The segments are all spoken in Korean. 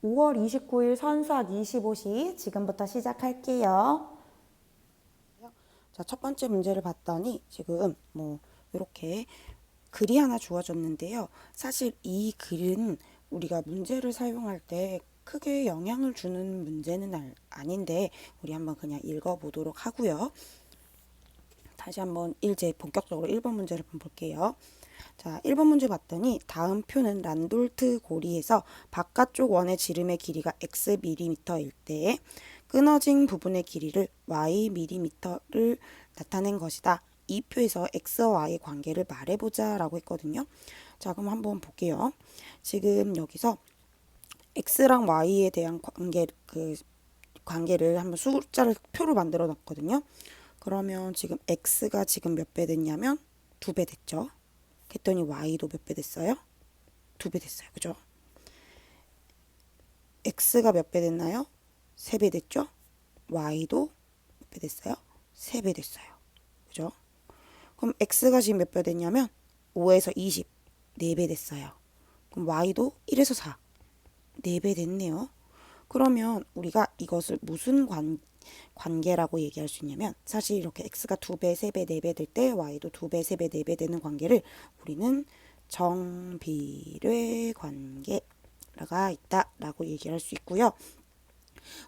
5월 29일 선수학 25시 지금부터 시작할게요. 자, 첫 번째 문제를 봤더니 지금 이렇게 글이 하나 주어졌는데요. 사실 이 글은 우리가 문제를 사용할 때 크게 영향을 주는 문제는 아닌데 우리 한번 그냥 읽어보도록 하고요. 다시 한번 이제 본격적으로 1번 문제를 한번 볼게요. 자, 1번 문제 봤더니 다음 표는 란돌트 고리에서 바깥쪽 원의 지름의 길이가 x mm일 때 끊어진 부분의 길이를 y mm를 나타낸 것이다. 이 표에서 x와 y의 관계를 말해보자 라고 했거든요. 자, 그럼 한번 볼게요. 지금 여기서 x랑 y에 대한 관계를 한번 숫자를 표로 만들어 놨거든요. 그러면 지금 x가 지금 몇 배 됐냐면 2배 됐죠. 그랬더니 y도 몇 배 됐어요? 2배 됐어요. 그죠? x가 몇 배 됐나요? 3배 됐죠? y도 몇 배 됐어요? 3배 됐어요. 그죠? 그럼 x가 지금 몇 배 됐냐면 5에서 20, 4배 됐어요. 그럼 y도 1에서 4, 4배 됐네요. 그러면 우리가 이것을 무슨 관계라고 얘기할 수 있냐면 사실 이렇게 x가 2배, 3배, 4배 될 때 y도 2배, 3배, 4배 되는 관계를 우리는 정비례 관계가 있다라고 얘기할 수 있고요.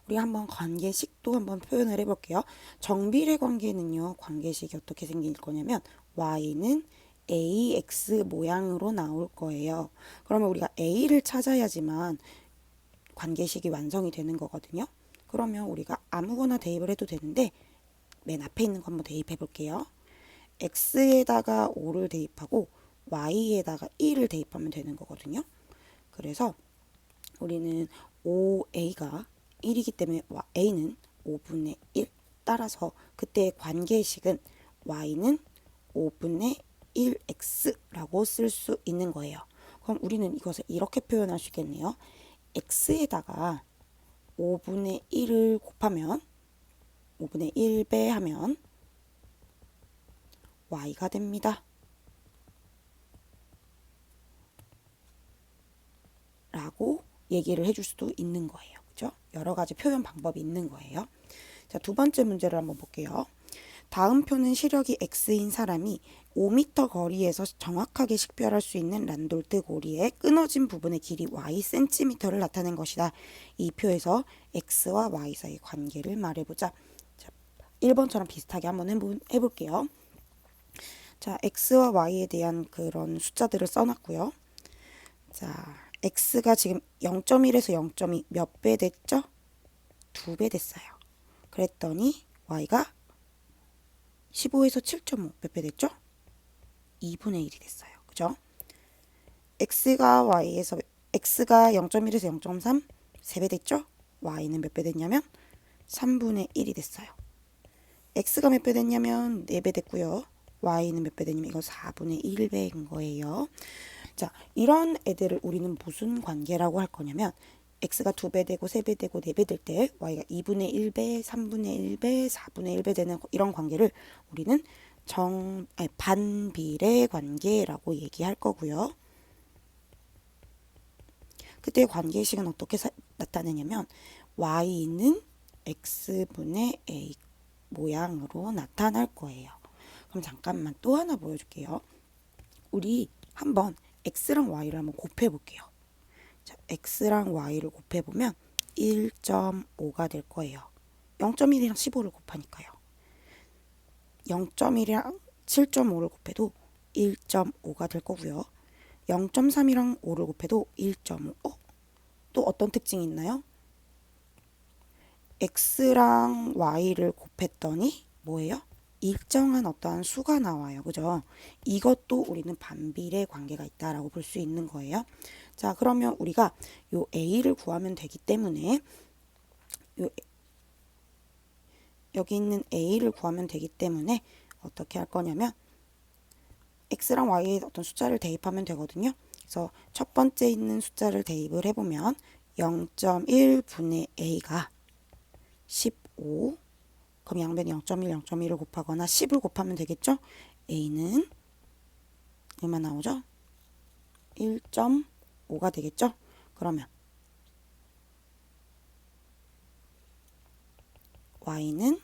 우리 한번 관계식도 한번 표현을 해볼게요. 정비례 관계는요, 관계식이 어떻게 생길 거냐면 y는 ax 모양으로 나올 거예요. 그러면 우리가 a를 찾아야지만 관계식이 완성이 되는 거거든요. 그러면 우리가 아무거나 대입을 해도 되는데 맨 앞에 있는 거 한번 대입해 볼게요. x에다가 5를 대입하고 y에다가 1을 대입하면 되는 거거든요. 그래서 우리는 5a가 1이기 때문에 a는 5분의 1 따라서 그때의 관계식은 y는 5분의 1x라고 쓸 수 있는 거예요. 그럼 우리는 이것을 이렇게 표현할 수 있겠네요. x에다가 5분의 1을 곱하면 5분의 1배 하면 y가 됩니다. 라고 얘기를 해줄 수도 있는 거예요. 그죠? 여러 가지 표현 방법이 있는 거예요. 자, 두 번째 문제를 한번 볼게요. 다음 표는 시력이 X인 사람이 5m 거리에서 정확하게 식별할 수 있는 란돌트 고리의 끊어진 부분의 길이 y cm를 나타낸 것이다. 이 표에서 X와 Y 사이의 관계를 말해보자. 자, 1번처럼 비슷하게 한번 해볼게요. 자, X와 Y에 대한 그런 숫자들을 써놨고요. 자, X가 지금 0.1에서 0.2 몇 배 됐죠? 2배 됐어요. 그랬더니 Y가 15에서 7.5 몇 배 됐죠? 2분의 1이 됐어요. 그죠? X가 0.1에서 0.3 3배 됐죠? Y는 몇 배 됐냐면 3분의 1이 됐어요. X가 몇 배 됐냐면 4배 됐고요. Y는 몇 배 됐냐면 이거 4분의 1배인 거예요. 자, 이런 애들을 우리는 무슨 관계라고 할 거냐면 x가 2배 되고 3배 되고 4배 될 때 y가 2분의 1배, 3분의 1배, 4분의 1배 되는 이런 관계를 우리는 반비례 관계라고 얘기할 거고요. 그때 관계식은 어떻게 나타내냐면 y는 x분의 a 모양으로 나타날 거예요. 그럼 잠깐만 또 하나 보여줄게요. 우리 한번 x랑 y를 한번 곱해 볼게요. 자, x랑 y를 곱해 보면 1.5가 될 거예요. 0.1이랑 15를 곱하니까요. 0.1이랑 7.5를 곱해도 1.5가 될 거고요. 0.3이랑 5를 곱해도 1.5. 또 어떤 특징이 있나요? x랑 y를 곱했더니 뭐예요? 일정한 어떠한 수가 나와요. 그죠? 이것도 우리는 반비례 관계가 있다라고 볼 수 있는 거예요. 자, 그러면 우리가 요 a를 구하면 되기 때문에 요 여기 있는 a를 구하면 되기 때문에 어떻게 할 거냐면 x랑 y의 어떤 숫자를 대입하면 되거든요. 그래서 첫 번째 있는 숫자를 대입을 해보면 0.1분의 a가 15. 그럼 양변에 0.1, 0.1을 곱하거나 10을 곱하면 되겠죠? a는 얼마 나오죠? 1.5가 되겠죠? 그러면 y는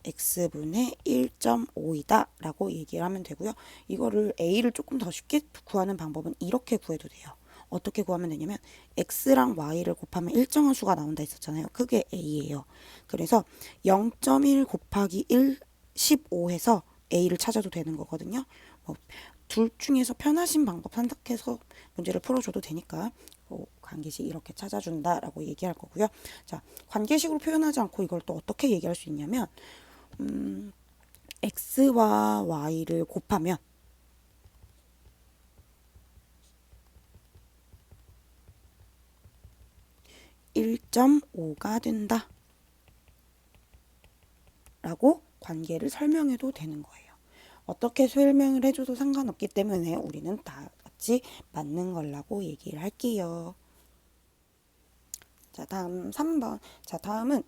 x분의 1.5이다 라고 얘기를 하면 되고요. 이거를 a를 조금 더 쉽게 구하는 방법은 이렇게 구해도 돼요. 어떻게 구하면 되냐면 x랑 y를 곱하면 일정한 수가 나온다 했었잖아요. 그게 a예요. 그래서 0.1 곱하기 1, 15 해서 a를 찾아도 되는 거거든요. 둘 중에서 편하신 방법 선택해서 문제를 풀어줘도 되니까 관계식 이렇게 찾아준다라고 얘기할 거고요. 자, 관계식으로 표현하지 않고 이걸 또 어떻게 얘기할 수 있냐면 x와 y를 곱하면 1.5가 된다 라고 관계를 설명해도 되는 거예요. 어떻게 설명을 해줘도 상관없기 때문에 우리는 다 같이 맞는 거라고 얘기를 할게요. 자, 다음 3번. 자, 다음은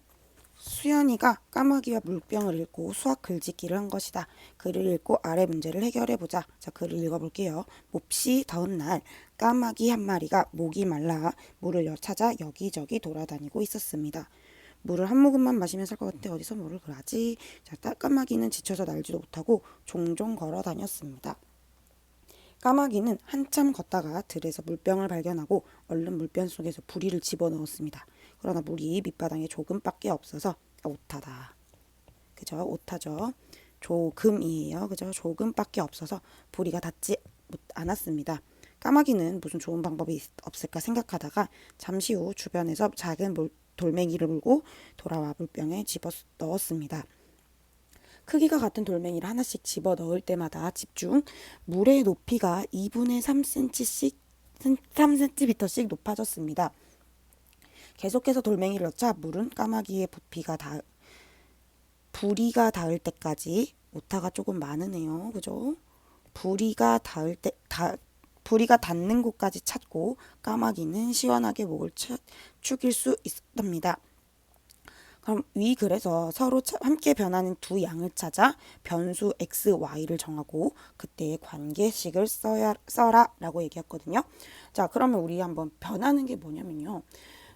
수연이가 까마귀와 물병을 읽고 수학 글짓기를 한 것이다. 글을 읽고 아래 문제를 해결해보자. 자, 글을 읽어볼게요. 몹시 더운 날 까마귀 한 마리가 목이 말라 물을 찾아 여기저기 돌아다니고 있었습니다. 물을 한 모금만 마시면 살 것 같은데 어디서 물을 그러지? 자, 까마귀는 지쳐서 날지도 못하고 종종 걸어 다녔습니다. 까마귀는 한참 걷다가 들에서 물병을 발견하고 얼른 물병 속에서 부리를 집어넣었습니다. 그러나 물이 밑바닥에 조금밖에 없어서 오타다. 그죠? 오타죠. 조금이에요. 그죠? 조금밖에 없어서 부리가 닿지 않았습니다. 까마귀는 무슨 좋은 방법이 없을까 생각하다가 잠시 후 주변에서 작은 돌멩이를 물고 돌아와 물병에 집어 넣었습니다. 크기가 같은 돌멩이를 하나씩 집어 넣을 때마다 집중 물의 높이가 2분의 3cm씩 높아졌습니다. 계속해서 돌멩이를 넣자 물은 까마귀의 부리가 닿을 때까지 오타가 조금 많으네요. 그죠? 부리가 닿는 곳까지 찾고 까마귀는 시원하게 목을 축일 수 있었답니다. 그럼 위 글에서 서로 함께 변하는 두 양을 찾아 변수 x, y를 정하고 그때의 관계식을 써라 라고 얘기했거든요. 자, 그러면 우리 한번 변하는 게 뭐냐면요.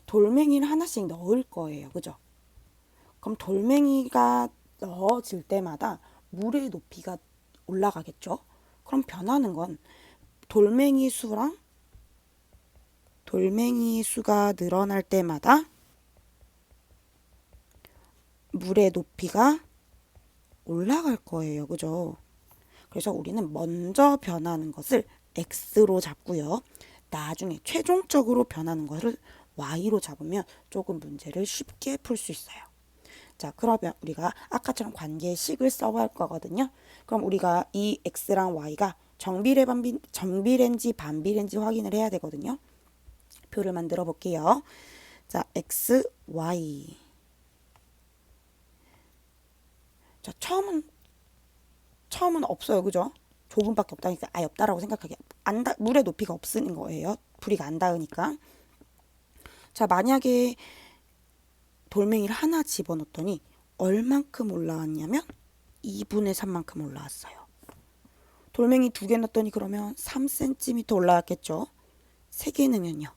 돌멩이를 하나씩 넣을 거예요. 그죠? 그럼 돌멩이가 넣어질 때마다 물의 높이가 올라가겠죠? 그럼 변하는 건 돌멩이 수가 늘어날 때마다 물의 높이가 올라갈 거예요. 그죠? 그래서 우리는 먼저 변하는 것을 x로 잡고요. 나중에 최종적으로 변하는 것을 y로 잡으면 조금 문제를 쉽게 풀 수 있어요. 자, 그러면 우리가 아까처럼 관계식을 써볼 거거든요. 그럼 우리가 이 x랑 y가 정비례인지 반비례인지 확인을 해야 되거든요. 표를 만들어 볼게요. 자, x, y. 자, 처음은 없어요. 그죠? 조금밖에 없다니까 아예 없다라고 생각하게. 물의 높이가 없는 거예요. 부리가 안 닿으니까. 자, 만약에 돌멩이를 하나 집어넣었더니 얼만큼 올라왔냐면 2분의 3만큼 올라왔어요. 돌멩이 2개 넣었더니 그러면 3cm 올라왔겠죠. 3개 넣으면요.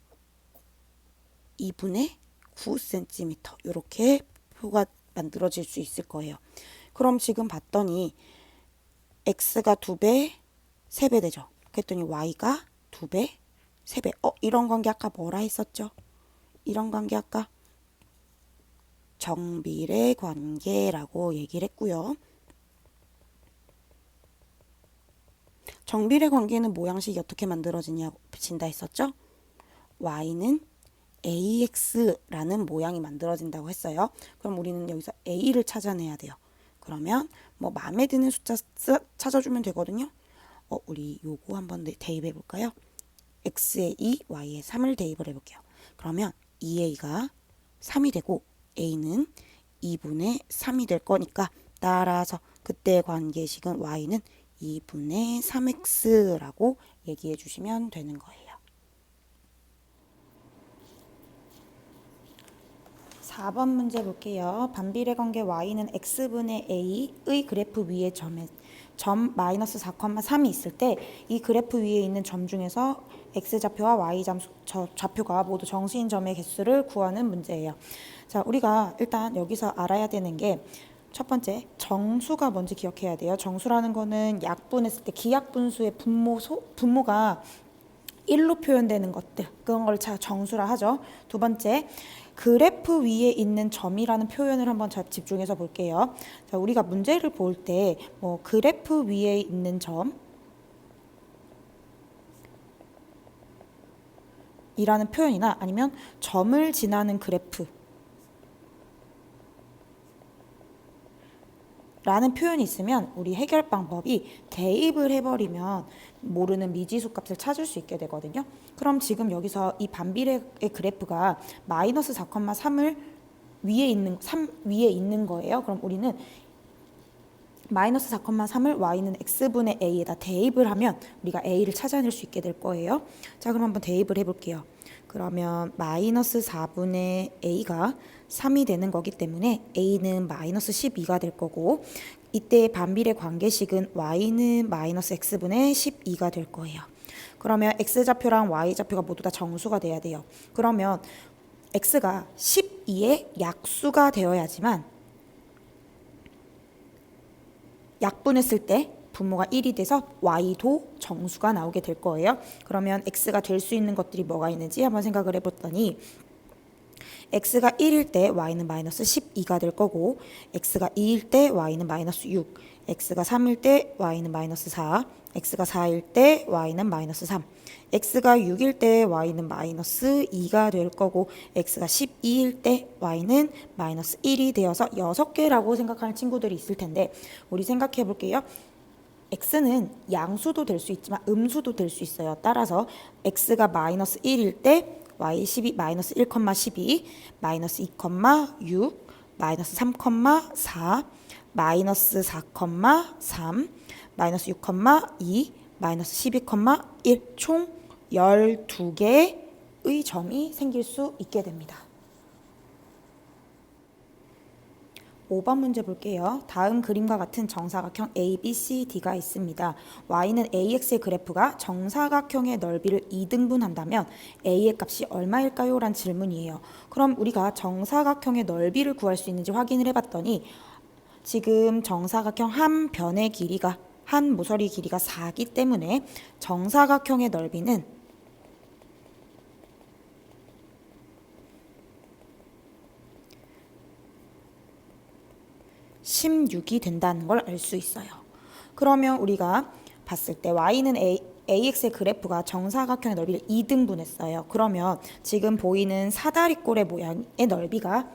2분의 9cm 이렇게 표가 만들어질 수 있을 거예요. 그럼 지금 봤더니 x가 2배, 3배 되죠. 그랬더니 y가 2배, 3배. 이런 관계 아까 뭐라 했었죠? 이런 관계 아까 정비례 관계라고 얘기를 했고요. 정비례 관계는 모양식이 어떻게 만들어진다 했었죠? y는 ax라는 모양이 만들어진다고 했어요. 그럼 우리는 여기서 a를 찾아내야 돼요. 그러면 뭐 마음에 드는 숫자 찾아주면 되거든요. 우리 요거 한번 대입해 볼까요? x에 2, y에 3을 대입을 해볼게요. 그러면 2a가 3이 되고 a는 2분의 3이 될 거니까 따라서 그때 관계식은 y는 2분의 3x라고 얘기해 주시면 되는 거예요. 4번 문제 볼게요. 반비례 관계 y는 x분의 a의 그래프 위에 점 마이너스 4,3이 있을 때 이 그래프 위에 있는 점 중에서 x좌표와 y좌표가 모두 정수인 점의 개수를 구하는 문제예요. 자, 우리가 일단 여기서 알아야 되는 게 첫 번째, 정수가 뭔지 기억해야 돼요. 정수라는 거는 약분했을 때 기약분수의 분모가 1로 표현되는 것들, 그런 걸 정수라 하죠. 두 번째, 그래프 위에 있는 점이라는 표현을 한번 집중해서 볼게요. 자, 우리가 문제를 볼 때 그래프 위에 있는 점 이라는 표현이나 아니면 점을 지나는 그래프 라는 표현이 있으면 우리 해결 방법이 대입을 해버리면 모르는 미지수 값을 찾을 수 있게 되거든요. 그럼 지금 여기서 이 반비례의 그래프가 마이너스 4,3을 위에 있는 거예요. 그럼 우리는 마이너스 4,3을 y는 x분의 a에다 대입을 하면 우리가 a를 찾아낼 수 있게 될 거예요. 자, 그럼 한번 대입을 해볼게요. 그러면 마이너스 4분의 a가 3이 되는 거기 때문에 a는 마이너스 12가 될 거고, 이때 반비례 관계식은 y는 마이너스 x분의 12가 될 거예요. 그러면 x좌표랑 y좌표가 모두 다 정수가 돼야 돼요. 그러면 x가 12의 약수가 되어야지만 약분했을 때 분모가 1이 돼서 y도 정수가 나오게 될 거예요. 그러면 x가 될 수 있는 것들이 뭐가 있는지 한번 생각을 해봤더니 x가 1일 때 y는 마이너스 12가 될 거고, x가 2일 때 y는 마이너스 6, x가 3일 때 y는 마이너스 4, x가 4일 때 y는 마이너스 3, x가 6일 때 y는 마이너스 2가 될 거고, x가 12일 때 y는 마이너스 1이 되어서 6개라고 생각하는 친구들이 있을 텐데, 우리 생각해 볼게요. x는 양수도 될 수 있지만 음수도 될 수 있어요. 따라서 x가 마이너스 1일 때 y12 마이너스 1,12, 마이너스 2,6, 마이너스 3,4, 마이너스 4,3, 마이너스 6,2, 마이너스 12,1, 총 12개의 점이 생길 수 있게 됩니다. 5번 문제 볼게요. 다음 그림과 같은 정사각형 ABCD가 있습니다. y는 AX의 그래프가 정사각형의 넓이를 2등분한다면 A의 값이 얼마일까요? 란 질문이에요. 그럼 우리가 정사각형의 넓이를 구할 수 있는지 확인을 해봤더니 지금 정사각형 한 변의 길이가, 한 모서리 길이가 4기 때문에 정사각형의 넓이는 16이 된다는 걸 알 수 있어요. 그러면 우리가 봤을 때 y는 AX의 그래프가 정사각형의 넓이를 2등분했어요. 그러면 지금 보이는 사다리꼴의 모양의 넓이가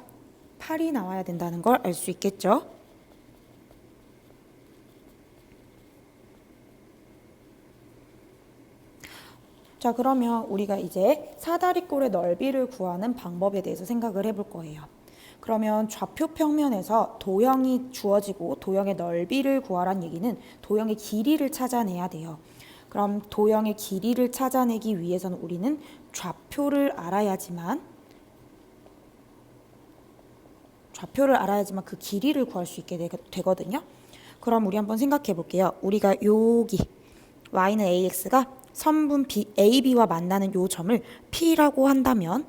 8이 나와야 된다는 걸 알 수 있겠죠? 자, 그러면 우리가 이제 사다리꼴의 넓이를 구하는 방법에 대해서 생각을 해볼 거예요. 그러면 좌표 평면에서 도형이 주어지고 도형의 넓이를 구하란 얘기는 도형의 길이를 찾아내야 돼요. 그럼 도형의 길이를 찾아내기 위해서는 우리는 좌표를 알아야지만 그 길이를 구할 수 있게 되거든요. 그럼 우리 한번 생각해 볼게요. 우리가 여기 y는 AX가 선분 AB와 만나는 요 점을 P라고 한다면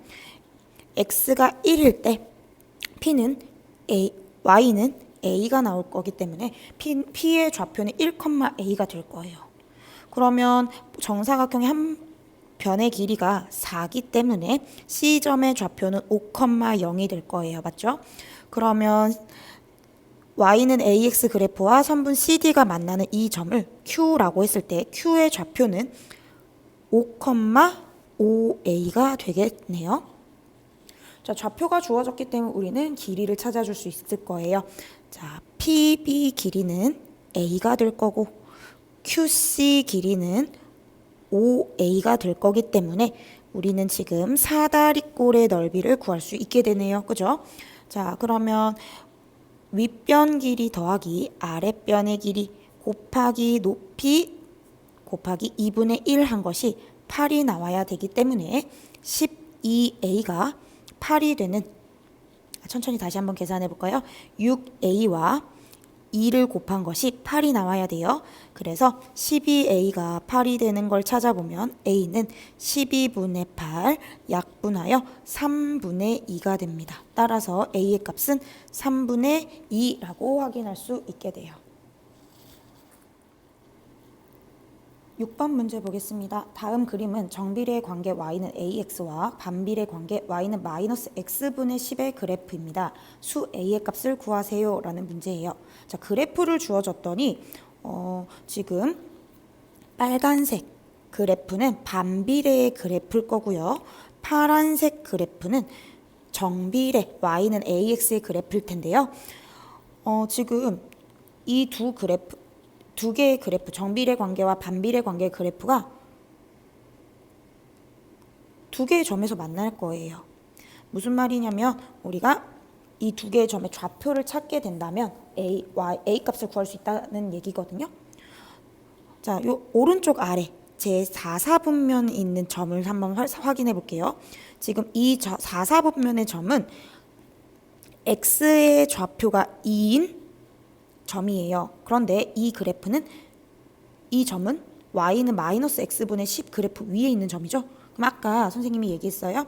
X가 1일 때 P는 Y는 A가 나올 거기 때문에 P의 좌표는 1,A가 될 거예요. 그러면 정사각형의 한 변의 길이가 4기 때문에 C점의 좌표는 5,0이 될 거예요. 맞죠? 그러면 Y는 AX 그래프와 선분 CD가 만나는 이 점을 Q라고 했을 때 Q의 좌표는 5,5A가 되겠네요. 자, 좌표가 주어졌기 때문에 우리는 길이를 찾아줄 수 있을 거예요. 자, PB 길이는 A가 될 거고 QC 길이는 5A가 될 거기 때문에 우리는 지금 사다리꼴의 넓이를 구할 수 있게 되네요. 그죠? 자, 그러면 윗변 길이 더하기 아랫변의 길이 곱하기 높이 곱하기 2분의 1 한 것이 8이 나와야 되기 때문에 12A가 8이 되는, 천천히 다시 한번 계산해 볼까요? 6A와 2를 곱한 것이 8이 나와야 돼요. 그래서 12a가 8이 되는 걸 찾아보면 a는 12분의 8 약분하여 3분의 2가 됩니다. 따라서 a의 값은 3분의 2라고 확인할 수 있게 돼요. 6번 문제 보겠습니다. 다음 그림은 정비례의 관계 y는 ax와 반비례의 관계 y는 마이너스 x분의 10의 그래프입니다. 수 a의 값을 구하세요 라는 문제예요. 자, 그래프를 주어졌더니 지금 빨간색 그래프는 반비례의 그래프일 거고요. 파란색 그래프는 정비례 y는 ax의 그래프일 텐데요. 지금 이 두 개의 그래프, 정비례 관계와 반비례 관계의 그래프가 두 개의 점에서 만날 거예요. 무슨 말이냐면 우리가 이 두 개의 점의 좌표를 찾게 된다면 a 값을 구할 수 있다는 얘기거든요. 자, 요 오른쪽 아래 제 4사분면에 있는 점을 한번 확인해 볼게요. 지금 이 4사분면의 점은 x의 좌표가 2인 점이에요. 그런데 이 그래프는 이 점은 y는 마이너스 x분의 10 그래프 위에 있는 점이죠. 그럼 아까 선생님이 얘기했어요.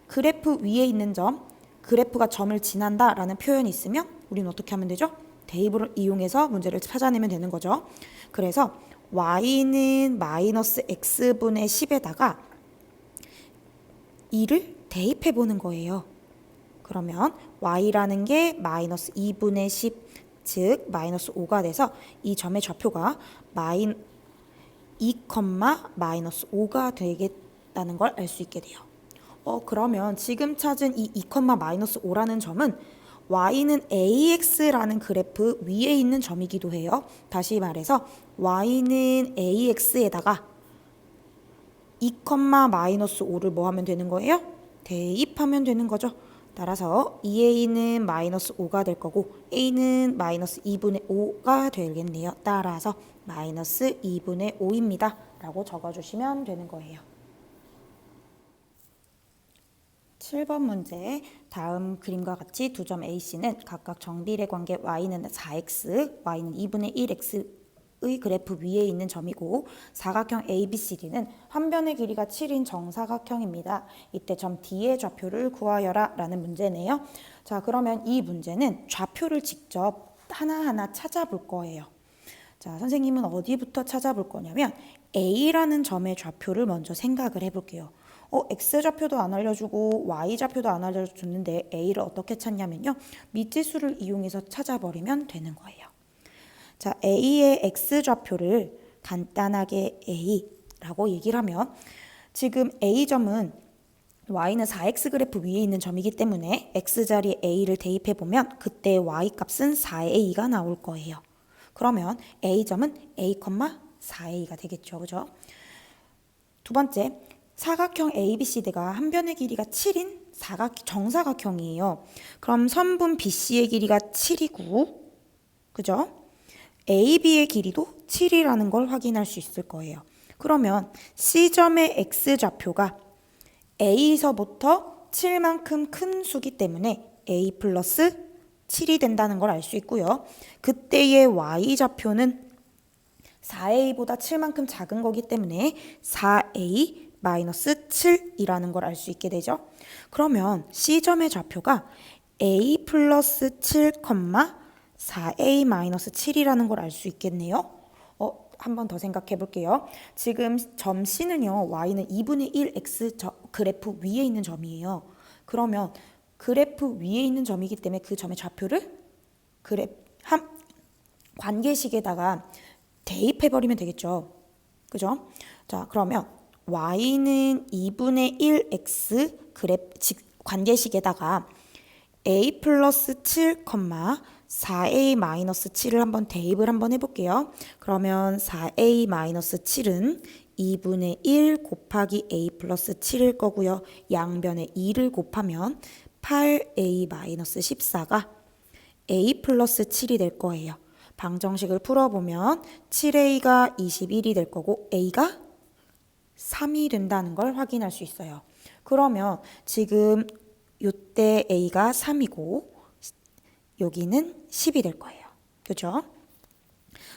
그래프 위에 있는 점, 그래프가 점을 지난다 라는 표현이 있으면 우리는 어떻게 하면 되죠? 대입을 이용해서 문제를 찾아내면 되는 거죠. 그래서 y는 마이너스 x분의 10에다가 2를 대입해 보는 거예요. 그러면 y라는 게 마이너스 2분의 10 즉 마이너스 5가 돼서 이 점의 좌표가 2, 마이너스 5가 되겠다는 걸 알 수 있게 돼요. 그러면 지금 찾은 이 2, 마이너스 5라는 점은 y는 ax라는 그래프 위에 있는 점이기도 해요. 다시 말해서 y는 ax에다가 2, 마이너스 5를 뭐 하면 되는 거예요? 대입하면 되는 거죠. 따라서 2a는 마이너스 5가 될 거고 a는 마이너스 2분의 5가 되겠네요. 따라서 마이너스 2분의 5입니다. 라고 적어주시면 되는 거예요. 7번 문제 다음 그림과 같이 두 점 AC는 각각 정비례 관계 y는 4x, y는 2분의 1x의 그래프 위에 있는 점이고 사각형 ABCD는 한 변의 길이가 7인 정사각형입니다. 이때 점 D의 좌표를 구하여라 라는 문제네요. 자, 그러면 이 문제는 좌표를 직접 하나하나 찾아볼 거예요. 자, 선생님은 어디부터 찾아볼 거냐면 A라는 점의 좌표를 먼저 생각을 해볼게요. X좌표도 안 알려주고 Y좌표도 안 알려줬는데 A를 어떻게 찾냐면요. 미지수를 이용해서 찾아버리면 되는 거예요. 자, A의 X좌표를 간단하게 A라고 얘기를 하면 지금 A점은 Y는 4X 그래프 위에 있는 점이기 때문에 X 자리에 A를 대입해보면 그때 Y 값은 4A가 나올 거예요. 그러면 A점은 A, 4A가 되겠죠. 그죠? 두 번째, 사각형 ABCD가 한 변의 길이가 7인 정사각형이에요. 그럼 선분 BC의 길이가 7이고, 그죠? AB의 길이도 7이라는 걸 확인할 수 있을 거예요. 그러면 C점의 X좌표가 A서부터 7만큼 큰 수기 때문에 A 플러스 7이 된다는 걸 알 수 있고요. 그때의 Y좌표는 4A보다 7만큼 작은 거기 때문에 4A 마이너스 7이라는 걸 알 수 있게 되죠. 그러면 C점의 좌표가 A 플러스 7, 4A 마이너스 7이라는 걸 알 수 있겠네요. 한 번 더 생각해 볼게요. 지금 점 C는요. Y는 2분의 1 X 그래프 위에 있는 점이에요. 그러면 그래프 위에 있는 점이기 때문에 그 점의 좌표를 관계식에다가 대입해버리면 되겠죠. 그죠? 자, 그러면 Y는 2분의 1 X 관계식에다가 A 플러스 7, 4A 마이너스 7을 한번 대입을 한번 해볼게요. 그러면 4A 마이너스 7은 2분의 1 곱하기 A 플러스 7일 거고요. 양변에 2를 곱하면 8A 마이너스 14가 A 플러스 7이 될 거예요. 방정식을 풀어보면 7A가 21이 될 거고 A가 3이 된다는 걸 확인할 수 있어요. 그러면 지금 이때 A가 3이고 여기는 10이 될 거예요. 그죠?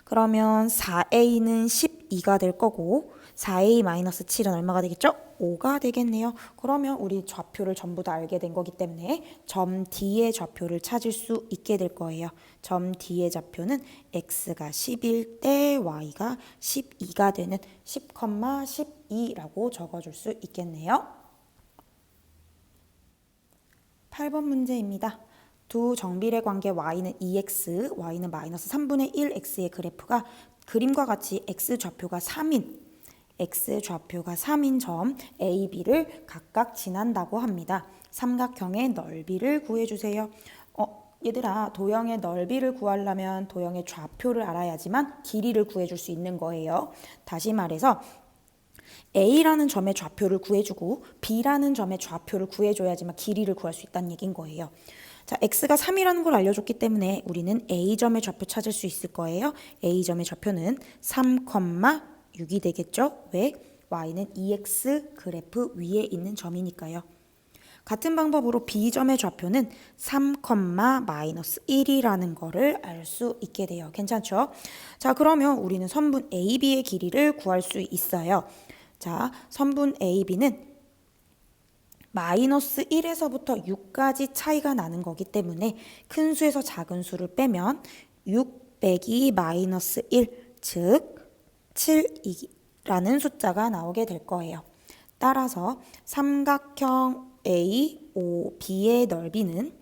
그러면 4a는 12가 될 거고 4a-7은 얼마가 되겠죠? 5가 되겠네요. 그러면 우리 좌표를 전부 다 알게 된 거기 때문에 점 D의 좌표를 찾을 수 있게 될 거예요. 점 D의 좌표는 x가 10일 때 y가 12가 되는 10,12라고 적어줄 수 있겠네요. 8번 문제입니다. 두 정비례 관계 y는 2x, y는 마이너스 3분의 1x의 그래프가 그림과 같이 x좌표가 3인 점 A, B를 각각 지난다고 합니다. 삼각형의 넓이를 구해주세요. 얘들아, 도형의 넓이를 구하려면 도형의 좌표를 알아야지만 길이를 구해줄 수 있는 거예요. 다시 말해서 A라는 점의 좌표를 구해주고 B라는 점의 좌표를 구해줘야지만 길이를 구할 수 있다는 얘기인 거예요. 자, x가 3이라는 걸 알려줬기 때문에 우리는 A점의 좌표 찾을 수 있을 거예요. A점의 좌표는 3,6이 되겠죠? 왜? y는 2x 그래프 위에 있는 점이니까요. 같은 방법으로 B점의 좌표는 3,-1이라는 거를 알 수 있게 돼요. 괜찮죠? 자, 그러면 우리는 선분 AB의 길이를 구할 수 있어요. 자, 선분 AB는 마이너스 1에서부터 6까지 차이가 나는 거기 때문에 큰 수에서 작은 수를 빼면 6 빼기 마이너스 1, 즉 7이라는 숫자가 나오게 될 거예요. 따라서 삼각형 AOB의 넓이는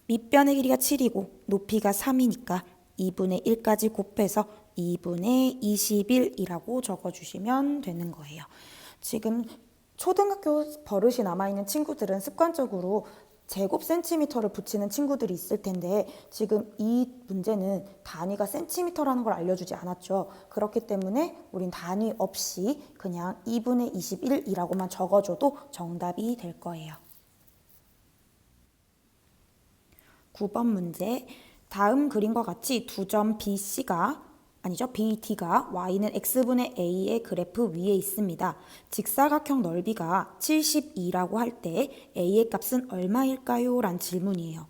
밑변의 길이가 7이고 높이가 3이니까 2분의 1까지 곱해서 2분의 21이라고 적어주시면 되는 거예요. 지금 초등학교 버릇이 남아있는 친구들은 습관적으로 제곱 센티미터를 붙이는 친구들이 있을 텐데 지금 이 문제는 단위가 센티미터라는 걸 알려주지 않았죠. 그렇기 때문에 우린 단위 없이 그냥 2분의 21이라고만 적어줘도 정답이 될 거예요. 9번 문제. 다음 그림과 같이 두 점 BD가 y는 x분의 a의 그래프 위에 있습니다. 직사각형 넓이가 72라고 할 때 a의 값은 얼마일까요? 란 질문이에요.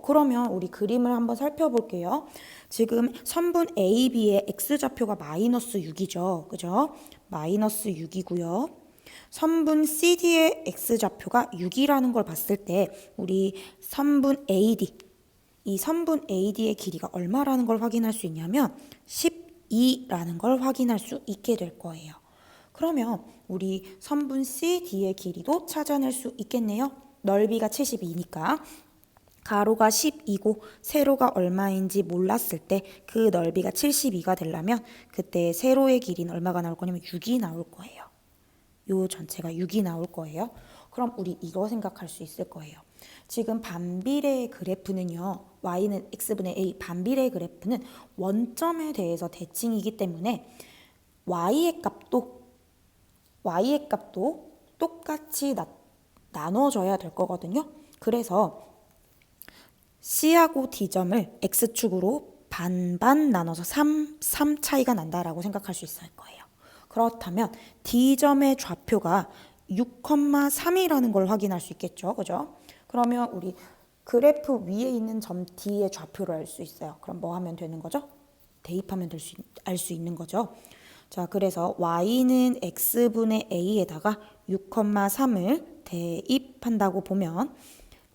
그러면 우리 그림을 한번 살펴볼게요. 지금 선분 AB의 x좌표가 마이너스 6이죠. 그죠? 마이너스 6이고요. 선분 CD의 x좌표가 6이라는 걸 봤을 때 우리 선분 AD 이 선분 AD의 길이가 얼마라는 걸 확인할 수 있냐면 12라는 걸 확인할 수 있게 될 거예요. 그러면 우리 선분 CD의 길이도 찾아낼 수 있겠네요. 넓이가 72니까 가로가 10이고 세로가 얼마인지 몰랐을 때 그 넓이가 72가 되려면 그때 세로의 길이는 얼마가 나올 거냐면 6이 나올 거예요. 요 전체가 6이 나올 거예요. 그럼 우리 이거 생각할 수 있을 거예요. 지금 반비례의 그래프는요. y는 x분의 a 반비례의 그래프는 원점에 대해서 대칭이기 때문에 y의 값도 똑같이 나눠줘야 될 거거든요. 그래서 C하고 D점을 x축으로 반반 나눠서 3 차이가 난다라고 생각할 수 있을 거예요. 그렇다면 D점의 좌표가 6,3이라는 걸 확인할 수 있겠죠. 그죠? 그러면 우리 그래프 위에 있는 점 D의 좌표를 알 수 있어요. 그럼 뭐 하면 되는 거죠? 대입하면 알 수 있는 거죠. 자, 그래서 y는 x분의 a에다가 6,3을 대입한다고 보면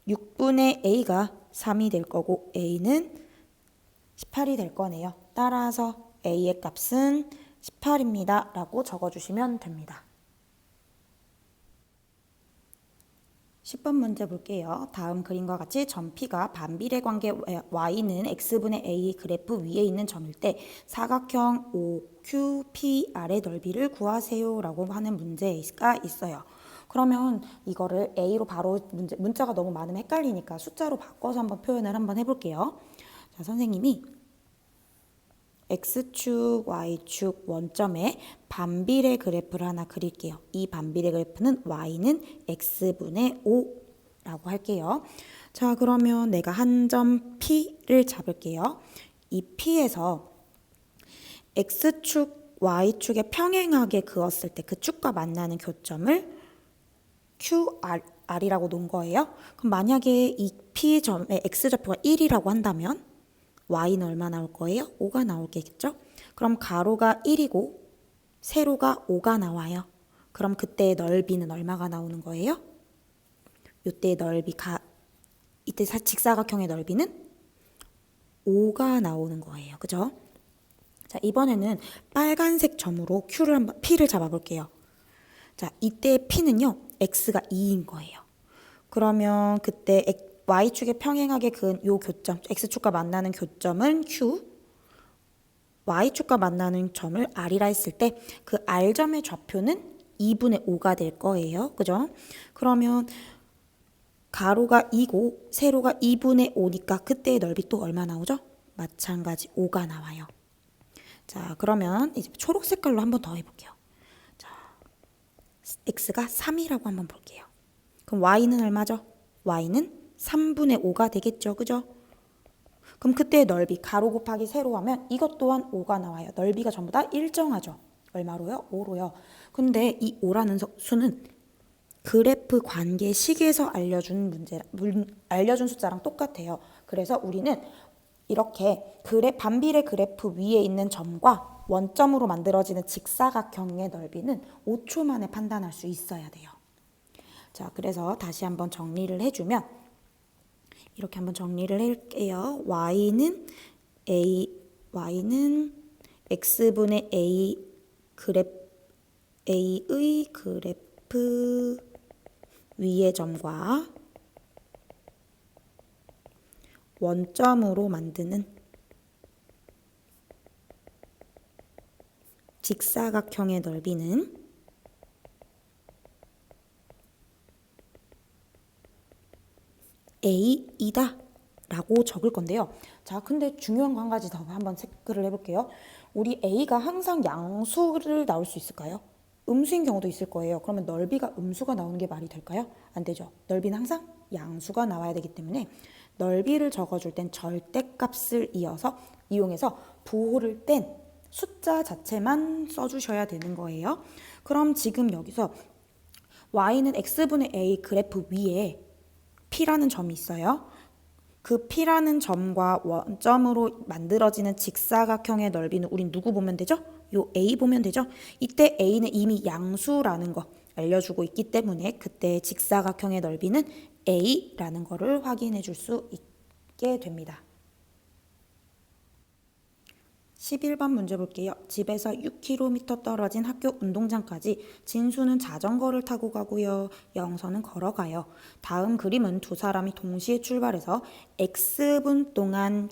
6분의 a가 3이 될 거고 a는 18이 될 거네요. 따라서 a의 값은 18입니다. 라고 적어주시면 됩니다. 10번 문제 볼게요. 다음 그림과 같이 점 P가 반비례 관계 y는 x분의 a 그래프 위에 있는 점일 때 사각형 OQPR의 넓이를 구하세요 라고 하는 문제가 있어요. 그러면 이거를 A로 바로 문자가 너무 많으면 헷갈리니까 숫자로 바꿔서 한번 표현을 한번 해볼게요. 자, 선생님이 X축, Y축 원점에 반비례 그래프를 하나 그릴게요. 이 반비례 그래프는 Y는 X분의 5라고 할게요. 자, 그러면 내가 한 점 P를 잡을게요. 이 P에서 X축, Y축에 평행하게 그었을 때 그 축과 만나는 교점을 R이라고 놓은 거예요. 그럼 만약에 이 P점의 X좌표가 1이라고 한다면 Y는 얼마 나올 거예요? 5가 나오겠죠? 그럼 가로가 1이고 세로가 5가 나와요. 그럼 그때의 넓이는 얼마가 나오는 거예요? 이때의 이때 직사각형의 넓이는 5가 나오는 거예요. 그죠? 자, 이번에는 빨간색 점으로 P를 잡아볼게요. 자, 이때 P는요, X가 2인 거예요. 그러면 그때 Y축에 평행하게 그은 요 교점, X축과 만나는 교점은 Q, Y축과 만나는 점을 R이라 했을 때 그 R점의 좌표는 2분의 5가 될 거예요. 그죠? 그러면 가로가 2고 세로가 2분의 5니까 그때의 넓이 또 얼마 나오죠? 마찬가지 5가 나와요. 자, 그러면 이제 초록 색깔로 한번 더 해볼게요. 자, X가 3이라고 한번 볼게요. 그럼 Y는 얼마죠? Y는 3분의 5가 되겠죠. 그죠? 그럼 그때의 넓이 가로 곱하기 세로 하면 이것 또한 5가 나와요. 넓이가 전부 다 일정하죠. 얼마로요? 5로요. 근데 이 5라는 수는 그래프 관계식에서 알려준 숫자랑 똑같아요. 그래서 우리는 이렇게 반비례 그래프 위에 있는 점과 원점으로 만들어지는 직사각형의 넓이는 5초 만에 판단할 수 있어야 돼요. 자, 그래서 다시 한번 정리를 해주면 이렇게 한번 정리를 할게요. Y는 X분의 A의 그래프 위의 점과 원점으로 만드는 직사각형의 넓이는 A이다 라고 적을 건데요. 자, 근데 중요한 거 한 가지 더 한번 체크를 해볼게요. 우리 A가 항상 양수를 나올 수 있을까요? 음수인 경우도 있을 거예요. 그러면 넓이가 음수가 나오는 게 말이 될까요? 안 되죠. 넓이는 항상 양수가 나와야 되기 때문에 넓이를 적어줄 땐 절대값을 이용해서 부호를 뗀 숫자 자체만 써주셔야 되는 거예요. 그럼 지금 여기서 Y는 X분의 A 그래프 위에 P라는 점이 있어요. 그 P라는 점과 원점으로 만들어지는 직사각형의 넓이는 우린 누구 보면 되죠? 요 A 보면 되죠? 이때 A는 이미 양수라는 거 알려주고 있기 때문에 그때 직사각형의 넓이는 A라는 거를 확인해 줄 수 있게 됩니다. 11번 문제 볼게요. 집에서 6km 떨어진 학교 운동장까지 진수는 자전거를 타고 가고요. 영서는 걸어가요. 다음 그림은 두 사람이 동시에 출발해서 X분 동안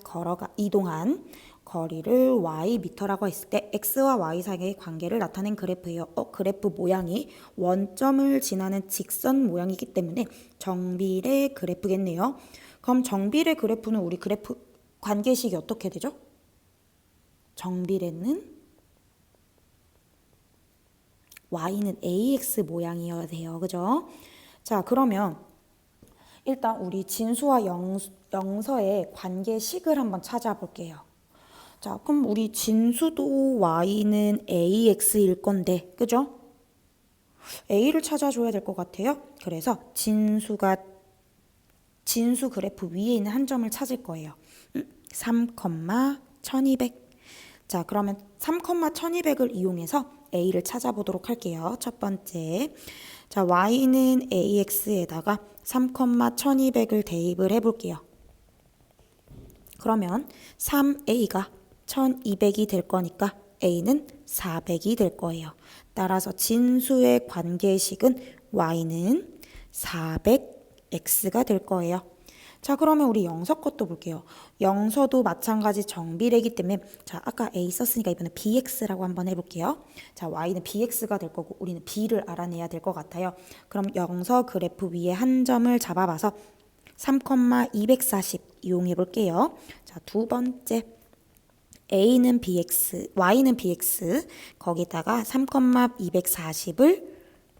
이동한 거리를 Y미터라고 했을 때 X와 Y 사이의 관계를 나타낸 그래프예요. 그래프 모양이 원점을 지나는 직선 모양이기 때문에 정비례 그래프겠네요. 그럼 정비례 그래프는 우리 그래프 관계식이 어떻게 되죠? 정비례는 Y는 AX 모양이어야 돼요. 그죠? 자, 그러면 일단 우리 진수와 영서의 관계식을 한번 찾아볼게요. 자, 그럼 우리 진수도 Y는 AX일 건데, 그죠? A를 찾아줘야 될 것 같아요. 그래서 진수 그래프 위에 있는 한 점을 찾을 거예요. 3,1200. 자, 그러면 3,1200을 이용해서 A를 찾아보도록 할게요. 첫 번째. 자, Y는 AX에다가 3,1200을 대입을 해볼게요. 그러면 3A가 1200이 될 거니까 A는 400이 될 거예요. 따라서 진수의 관계식은 Y는 400X가 될 거예요. 자, 그러면 우리 영서 것도 볼게요. 영서도 마찬가지 정비례이기 때문에 자, 아까 A 썼으니까 이번에 BX라고 한번 해볼게요. 자, Y는 BX가 될 거고 우리는 B를 알아내야 될 것 같아요. 그럼 영서 그래프 위에 한 점을 잡아봐서 3,240 이용해 볼게요. 자, 두 번째 Y는 BX 거기다가 3,240을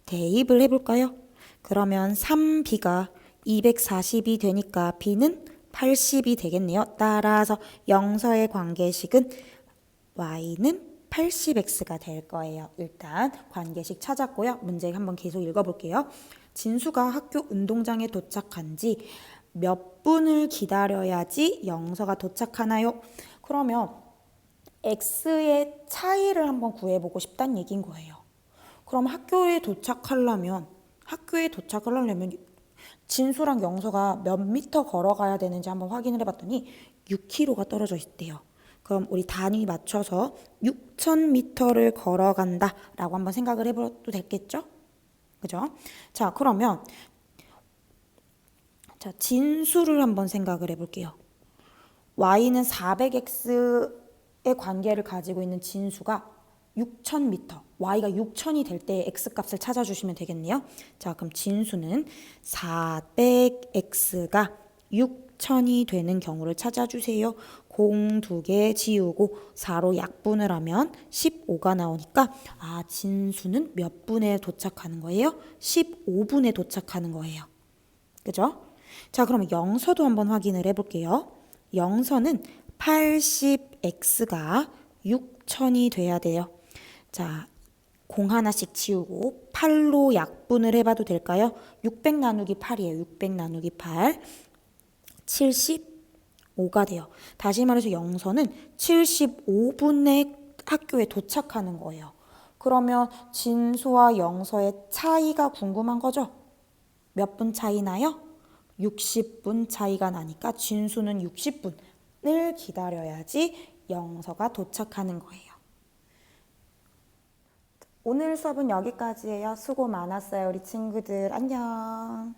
대입을 해볼까요? 그러면 3B가 240이 되니까 B는 80이 되겠네요. 따라서 영서의 관계식은 Y는 80x가 될 거예요. 일단 관계식 찾았고요. 문제 한번 계속 읽어볼게요. 진수가 학교 운동장에 도착한 지 몇 분을 기다려야지 영서가 도착하나요? 그러면 x의 차이를 한번 구해보고 싶다는 얘기인 거예요. 그럼 학교에 도착하려면 진수랑 영서가 몇 미터 걸어가야 되는지 한번 확인을 해봤더니 6km가 떨어져 있대요. 그럼 우리 단위 맞춰서 6,000m를 걸어간다 라고 한번 생각을 해봐도 됐겠죠? 그죠? 자, 그러면 자, 진수를 한번 생각을 해볼게요. y는 400x의 관계를 가지고 있는 진수가 6,000m, y가 6,000이 될 때 x값을 찾아주시면 되겠네요. 자, 그럼 진수는 400x가 6,000이 되는 경우를 찾아주세요. 0 2개 지우고 4로 약분을 하면 15가 나오니까 진수는 몇 분에 도착하는 거예요? 15분에 도착하는 거예요. 그죠? 자, 그러면 영서도 한번 확인을 해볼게요. 영서는 80x가 6,000이 돼야 돼요. 자, 0 하나씩 지우고 8로 약분을 해봐도 될까요? 600 나누기 8이에요. 600 나누기 8. 75가 돼요. 다시 말해서 영서는 75분에 학교에 도착하는 거예요. 그러면 진수와 영서의 차이가 궁금한 거죠? 몇 분 차이 나요? 60분 차이가 나니까 진수는 60분을 기다려야지 영서가 도착하는 거예요. 오늘 수업은 여기까지예요. 수고 많았어요, 우리 친구들. 안녕.